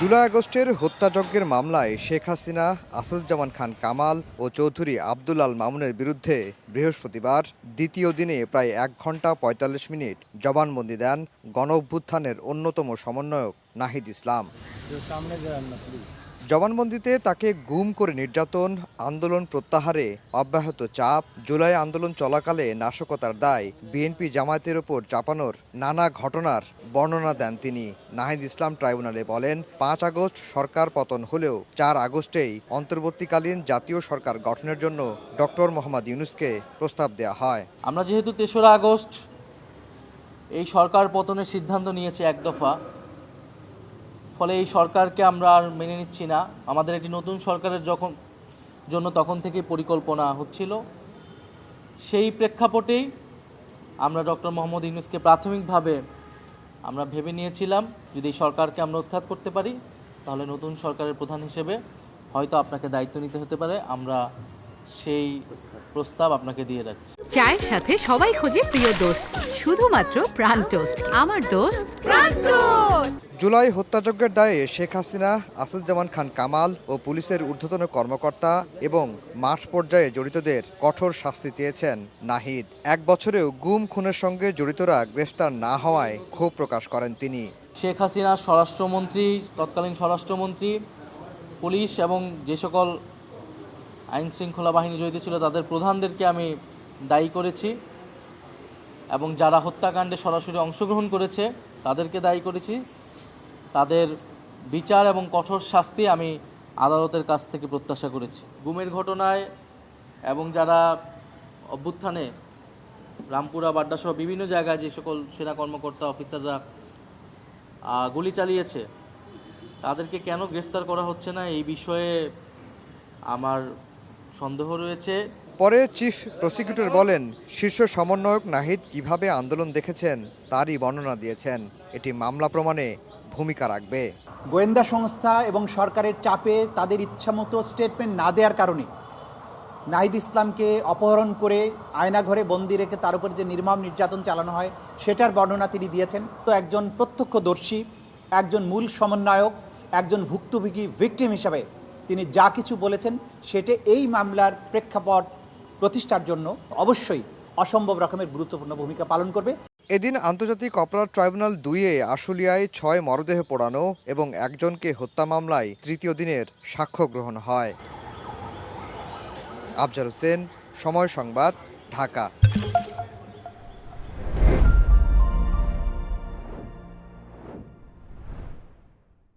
জুলাই আগস্টের হত্যাযজ্ঞের মামলায় শেখ হাসিনা, আসাদুজ্জামান খান কামাল ও চৌধুরী আব্দুল আল মামুনের বিরুদ্ধে বৃহস্পতিবার দ্বিতীয় দিনে প্রায় ১ ঘণ্টা ৪৫ মিনিট জবানবন্দি দেন গণঅভ্যুত্থানের অন্যতম সমন্বয়ক নাহিদ ইসলাম। জবানবন্দিতে তাকে গুম করে নির্যাতন, আন্দোলন প্রত্যাহারে অব্যাহত চাপ, জুলাই আন্দোলন চলাকালে নাশকতার দায়, বিএনপি জামায়াতের ওপর চাপানোর নানা ঘটনার বর্ণনা দেন তিনি। নাহিদ ইসলাম ট্রাইব্যুনালে বলেন, ৫ আগস্ট সরকার পতন হলেও ৪ আগস্টেই অন্তর্বর্তীকালীন জাতীয় সরকার গঠনের জন্য ডক্টর মোহাম্মদ ইউনূসকে প্রস্তাব দেওয়া হয়। আমরা যেহেতু ৩রা আগস্ট এই সরকার পতনের সিদ্ধান্ত নিয়েছি এক দফা, ফলে এই সরকারকে আমরা আর মেনে নিচ্ছি না। আমাদের একটি নতুন সরকারের জন্য তখন থেকে পরিকল্পনা হচ্ছিল। সেই প্রেক্ষাপটেই আমরা ডক্টর মোহাম্মদ ইউনূসকে প্রাথমিকভাবে আমরা ভেবে নিয়েছিলাম, যদি এই সরকারকে আমরা উৎখাত করতে পারি তাহলে নতুন সরকারের প্রধান হিসেবে হয়তো আপনাকে দায়িত্ব নিতে হতে পারে। আমরা সেই প্রস্তাব আপনাকে দিয়ে রাখছি। চায়ের সাথে সবাই খোঁজে প্রিয় দোস্ত, শুধুমাত্র প্রাণ টোস্ট। আমার দোস্ত প্রাণ টোস্ট। জুলাই হত্যাযজ্ঞের দায়ে শেখ হাসিনা, আসাদুজ্জামান খান কামাল ও পুলিশের ঊর্ধ্বতন কর্মকর্তা এবং মাঠ পর্যায়ে জড়িতদের কঠোর শাস্তি চেয়েছেন নাহিদ। ১ বছরেও গুম খুনের সঙ্গে জড়িতরা গ্রেফতার না হওয়ায় ক্ষোভ প্রকাশ করেন তিনি। শেখ হাসিনা স্বরাষ্ট্রমন্ত্রী, তৎকালীন স্বরাষ্ট্রমন্ত্রী, পুলিশ এবং যে সকল আইন শৃঙ্খলা বাহিনী জড়িত ছিল তাদের প্রধানদেরকে আমি দায়ী করেছি এবং যারা হত্যাকাণ্ডে সরাসরি অংশগ্রহণ করেছে তাদেরকে দায়ী করেছি। তাদের বিচার এবং কঠোর শাস্তি আমি আদালতের কাছ থেকে প্রত্যাশা করেছি। গুমের ঘটনায় এবং যারা অভ্যুত্থানে রামপুরা, বাড্ডাসহ বিভিন্ন জায়গায় যে সকল সেনা কর্মকর্তা, অফিসাররা গুলি চালিয়েছে তাদেরকে কেন গ্রেফতার করা হচ্ছে না, এই বিষয়ে আমার সন্দেহ রয়েছে। পরে চিফ প্রসিকিউটর বলেন, শীর্ষ সমন্বয়ক নাহিদ কিভাবে আন্দোলন দেখেছেন তারই বর্ণনা দিয়েছেন। এটি মামলা প্রমাণে ভূমিকা রাখবে। গোয়েন্দা সংস্থা এবং সরকারের চাপে তাদের ইচ্ছামতো স্টেটমেন্ট না দেওয়ার কারণে নাহিদ ইসলামকে অপহরণ করে আয়নাঘরে বন্দি রেখে তার উপর যে নির্মম নির্যাতন চালানো হয় সেটার বর্ণনা তিনি দিয়েছেন। তো একজন প্রত্যক্ষদর্শী, একজন মূল সমন্বয়ক, একজন ভুক্তভোগী ভিকটিম হিসাবে তিনি যা কিছু বলেছেন সেটা এই মামলার প্রেক্ষাপট প্রতিষ্ঠার জন্য অবশ্যই অসম্ভব রকমের গুরুত্বপূর্ণ ভূমিকা পালন করবে। এদিন আন্তর্জাতিক অপরাধ ট্রাইব্যুনাল ২-এ আশুলিয়ায় ৬ মরদেহ পোড়ানো এবং একজনকে হত্যা মামলায় তৃতীয় দিনের সাক্ষ্য গ্রহণ হয়। আফজাল হোসেন, সময় সংবাদ, ঢাকা।